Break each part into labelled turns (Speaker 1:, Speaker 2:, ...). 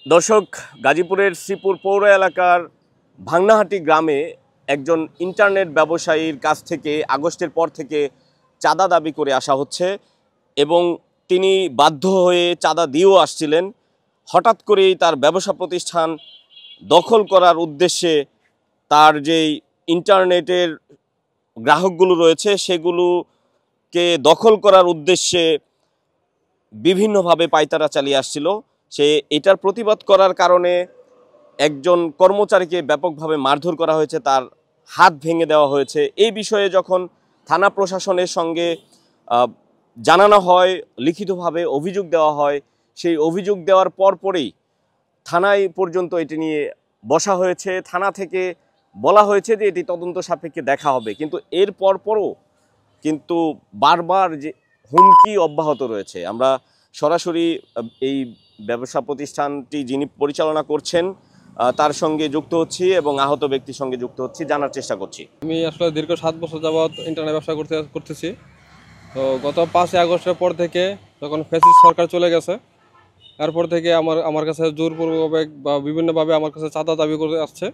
Speaker 1: দর্শক, গাজীপুরের শ্রীপুর পৌর এলাকার ভাংনাহাটি গ্রামে একজন ইন্টারনেট ব্যবসায়ীর কাছ থেকে আগস্টের পর থেকে চাঁদা দাবি করে আসা হচ্ছে এবং তিনি বাধ্য হয়ে চাঁদা দিয়েও আসছিলেন। হঠাৎ করেই তার ব্যবসা প্রতিষ্ঠান দখল করার উদ্দেশ্যে তার যেই ইন্টারনেটের গ্রাহকগুলো রয়েছে সেগুলোকে দখল করার উদ্দেশ্যে বিভিন্নভাবে পায়তারা চালিয়ে আসছিল। সে এটার প্রতিবাদ করার কারণে একজন কর্মচারীকে ব্যাপকভাবে মারধর করা হয়েছে, তার হাত ভেঙে দেওয়া হয়েছে। এই বিষয়ে যখন থানা প্রশাসনের সঙ্গে জানানো হয়, লিখিতভাবে অভিযোগ দেওয়া হয়, সেই অভিযোগ দেওয়ার পরপরই থানায় পর্যন্ত এটি নিয়ে বসা হয়েছে। থানা থেকে বলা হয়েছে যে এটি তদন্ত সাপেক্ষে দেখা হবে, কিন্তু এর পরপরও কিন্তু বারবার যে হুমকি অব্যাহত রয়েছে। আমরা সরাসরি এই ব্যবসা প্রতিষ্ঠানটি যিনি পরিচালনা করছেন তার সঙ্গে যুক্ত হচ্ছি এবং আহত ব্যক্তির সঙ্গে যুক্ত হচ্ছি, জানার চেষ্টা করছি।
Speaker 2: আমি আসলে দীর্ঘ 7 বছর যাবৎ ইন্টারনেট ব্যবসা করতেছি। তো গত 5 আগস্টের পর থেকে যখন ফ্যাসিস্ট সরকার চলে গেছে, এরপর থেকে আমার কাছে জোরপূর্বকভাবে বা বিভিন্নভাবে আমার কাছে চাঁদা দাবি করে আসছে।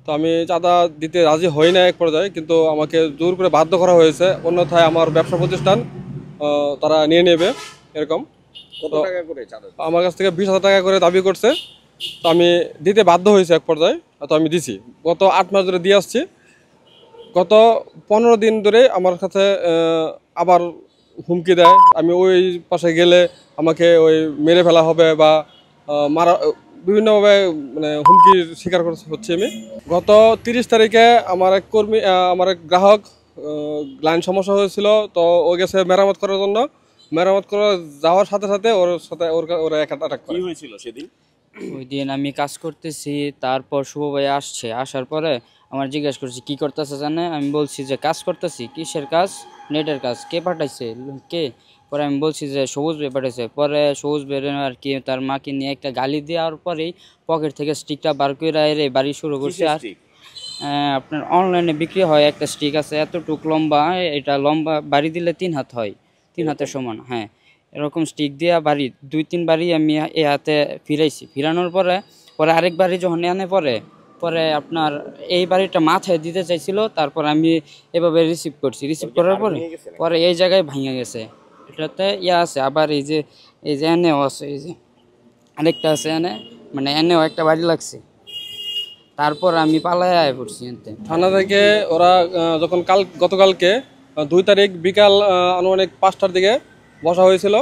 Speaker 2: তো আমি চাঁদা দিতে রাজি হই না এক পর্যায়ে, কিন্তু আমাকে জোর করে বাধ্য করা হয়েছে, অন্যথায় আমার ব্যবসা প্রতিষ্ঠান তারা নিয়ে নেবে এরকম। আমার কাছ থেকে 20,000 টাকা করে দাবি করছে। তো আমি দিতে বাধ্য হয়েছি এক পর্যায়ে, তো আমি দিছি। গত 8 মাস ধরে দিয়ে আসছি। গত 15 দিন ধরে আমার কাছে আবার হুমকি দেয়, আমি ওই পাশে গেলে আমাকে ওই মেরে ফেলা হবে বা মারা, বিভিন্নভাবে মানে হুমকির শিকার হচ্ছে আমি। গত 30 তারিখে আমার এক কর্মী, আমার এক গ্রাহক লাইন সমস্যা হয়েছিল, তো ও গেছে মেরামত করার জন্য। মেরামত করা যাওয়ার সাথে সাথে ওরা এক অ্যাটাক করে।
Speaker 1: কি হয়েছিল সেদিন?
Speaker 3: ওই দিন আমি কাজ করতেছি, তারপর শুভ ভাই আসার পরে আমার জিজ্ঞাসা করছি কি করতেছে জানে। আমি বলছি যে কাজ করতেছি। কিসের কাজ? নেটের কাজ। কে পাঠাইছে? কে? পরে আমি বলছি যে সবুজ ভাই পাঠাইছে। পরে সবুজ ভাই আর কি তার মাকে নিয়ে একটা গালি দেওয়ার পরেই পকেট থেকে স্টিকটা বার করে এর বাড়ি শুরু করছে। আর আপনার অনলাইনে বিক্রি হয় একটা স্টিক আছে এতটুক লম্বা, এটা লম্বা বাড়ি দিলে 3 হাত হয়, 3 হাতের সমান। হ্যাঁ, এরকম স্টিক দিয়ে বাড়ি 2-3 বাড়ি আমি এই হাতে ফিরাইছি। ফিরানোর পরে আরেক বাড়ি যখন এনে পরে আপনার এই বাড়িটা মাথায় দিতে চাইছিল। তারপর আমি এভাবে রিসিভ করছি। রিসিভ করার পরে এই জায়গায় ভেঙে গেছে। এটাতে আছে আবার এই যে এনেও আছে, এই যে আরেকটা আছে এনে, মানে এনেও একটা বাড়ি লাগছে। তারপর আমি পালায় আয় পড়ছি।
Speaker 2: থানা থেকে ওরা যখন গতকালকে 2 তারিখ বিকাল আনুমানিক 5টার দিকে বসা হয়েছিল,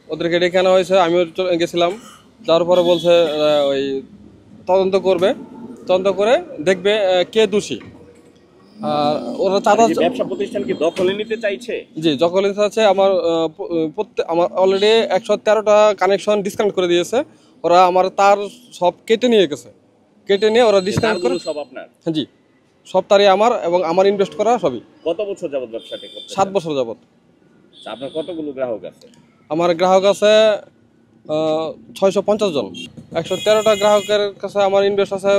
Speaker 2: ওদেরকে ডেকে আনা হয়েছে। আমিও গেছিলাম। যাওয়ার পরে বলছে ওই তদন্ত করবে, তদন্ত করে দেখবে কে দোষী। আর ওরা চাঁদা
Speaker 1: ব্যবসা প্রতিষ্ঠান কি দখলে নিতে চাইছে?
Speaker 2: জি, দখলে নিতে চাইছে। আমার অলরেডি 113টা কানেকশন ডিসকানেক্ট করে দিয়েছে ওরা। আমার তার সব কেটে নিয়ে গেছে। কেটে নিয়ে ওরা ডিসকানেক্ট করে
Speaker 1: সব আপনার?
Speaker 2: জি, সব তারই আমার এবং আমার ইনভেস্ট করা সবই।
Speaker 1: কত বছর যাবত ব্যবসাটা করছেন?
Speaker 2: 7 বছর যাবত।
Speaker 1: আপনার কতগুলো গ্রাহক আছে?
Speaker 2: আমার গ্রাহক আছে 650 জন। 113টা গ্রাহকের কাছে আমার ইনভেস্ট আছে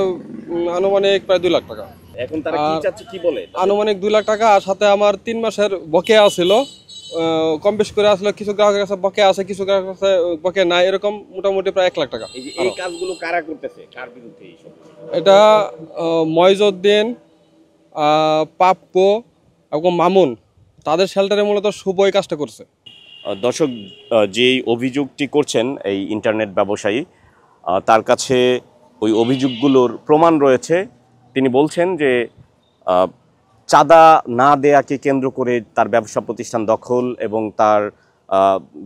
Speaker 2: আনুমানিক প্রায় 2 লাখ টাকা।
Speaker 1: এখন তারা কি চাচ্ছে, কি বলে?
Speaker 2: আনুমানিক 2 লাখ টাকা। আর সাথে আমার 3 মাসের বকেয়া ছিল, কম বেশ করে আসলে। কিছু গ্রাহকের কাছে বকেয়া আছে, কিছু গ্রাহকের কাছে বকেয়া নাই, এরকম মোটামুটি প্রায় 1 লাখ টাকা।
Speaker 1: এই কাজগুলো কারা করতেছে? কার বিরুদ্ধে এইসব?
Speaker 2: এটা ময়জউদ্দিন, পাপ্প এবং মামুন, তাদের শেল্টারে মূলত শুভই কাজটা করছে।
Speaker 1: দর্শক, যেই অভিযোগটি করছেন এই ইন্টারনেট ব্যবসায়ী, তার কাছে ওই অভিযোগগুলোর প্রমাণ রয়েছে। তিনি বলছেন যে চাঁদা না দেয়াকে কেন্দ্র করে তার ব্যবসা প্রতিষ্ঠান দখল এবং তার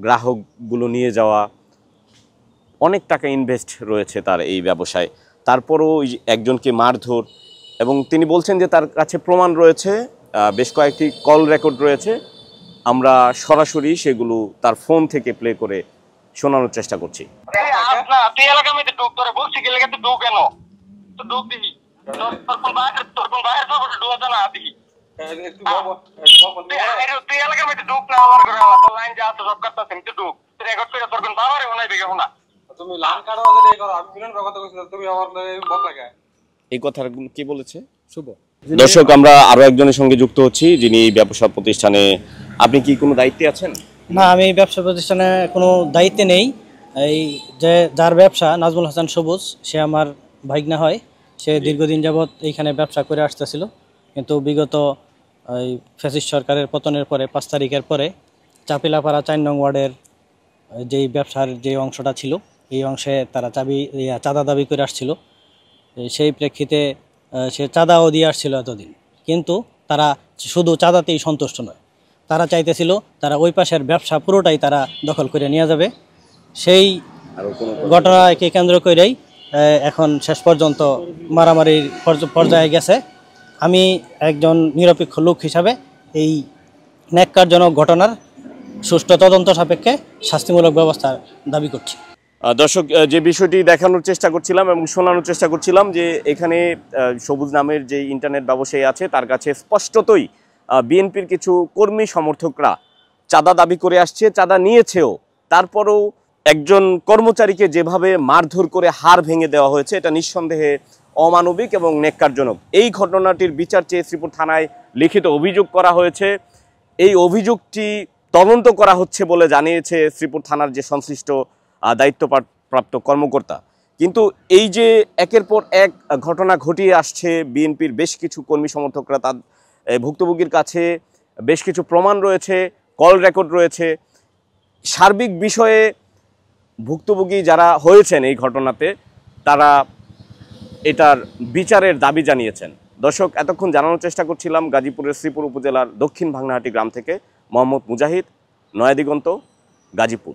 Speaker 1: গ্রাহকগুলো নিয়ে যাওয়া, অনেক টাকা ইনভেস্ট রয়েছে তার এই ব্যবসায়। তারপরও একজনকে মারধর, এবং তিনি বলছেন যে তার কাছে প্রমাণ রয়েছে, বেশ কয়েকটি কল রেকর্ড রয়েছে। আমরা সরাসরি সেগুলো তার ফোন থেকে প্লে করে শোনানোর চেষ্টা করছি। এই কথা কি বলেছে শুভ? দর্শক, আমরা আরো একজনের সঙ্গে যুক্ত হচ্ছি যিনি ব্যবসা প্রতিষ্ঠানে। আপনি কি কোনো দায়িত্বে আছেন?
Speaker 4: না, আমি ব্যবসা প্রতিষ্ঠানে কোনো দায়িত্বে নেই। এই যে যার ব্যবসা নাজমুল হাসান সবুজ, সে আমার ভাইগনা হয়। সে দীর্ঘদিন যাবৎ এইখানে ব্যবসা করে আসতেছিল, কিন্তু বিগত এই ফ্যাসিস্ট সরকারের পতনের পরে 5 তারিখের পরে চাপিলাপাড়া 4 নং ওয়ার্ডের যেই ব্যবসার যে অংশটা ছিল, এই অংশে তারা চাঁদা দাবি করে আসছিল। সেই প্রেক্ষিতে সে চাঁদাও দিয়ে আসছিল এতদিন, কিন্তু তারা শুধু চাঁদাতেই সন্তুষ্ট নয়, তারা চাইতেছিল তারা ওই পাশের ব্যবসা পুরোটাই তারা দখল করে নিয়ে যাবে। সেই ঘটনাকে কেন্দ্র করেই এখন শেষ পর্যন্ত মারামারির পর্যায়ে গেছে। আমি একজন নিরপেক্ষ লোক হিসাবে এই ন্যাক্কারজনক ঘটনার সুষ্ঠু তদন্ত সাপেক্ষে শাস্তিমূলক ব্যবস্থার দাবি করছি।
Speaker 1: দর্শক, যে বিষয়টি দেখানোর চেষ্টা করছিলাম এবং শোনানোর চেষ্টা করছিলাম যে এখানে সবুজ নামের যে ইন্টারনেট ব্যবসায়ী আছে তার কাছে স্পষ্টতই বিএনপির কিছু কর্মী সমর্থকরা চাঁদা দাবি করে আসছে, চাঁদা নিয়েছেও। তারপরেও একজন কর্মচারীকে যেভাবে মারধর করে হাড় ভেঙে দেওয়া হয়েছে, এটা নিঃসন্দেহে অমানবিক এবং ন্যাক্কারজনক। এই ঘটনাটির বিচার চেয়ে শ্রীপুর থানায় লিখিত অভিযোগ করা হয়েছে। এই অভিযোগটি তদন্ত করা হচ্ছে বলে জানিয়েছে শ্রীপুর থানার যে সংশ্লিষ্ট দায়িত্বপ্রাপ্ত কর্মকর্তা। কিন্তু এই যে একের পর এক ঘটনা ঘটিয়ে আসছে, বিএনপির বেশ কিছু কর্মী সমর্থকরা তার ভুক্তভোগীর কাছে বেশ কিছু প্রমাণ রয়েছে, কল রেকর্ড রয়েছে। সার্বিক বিষয়ে ভুক্তভোগী যারা হয়েছেন এই ঘটনাতে, তারা এটার বিচারের দাবি জানিয়েছেন। দর্শক, এতক্ষণ জানানোর চেষ্টা করছিলাম গাজীপুরের শ্রীপুর উপজেলার দক্ষিণ ভাংনাহাটি গ্রাম থেকে মোহাম্মদ মুজাহিদ, নয়াদিগন্ত, গাজীপুর।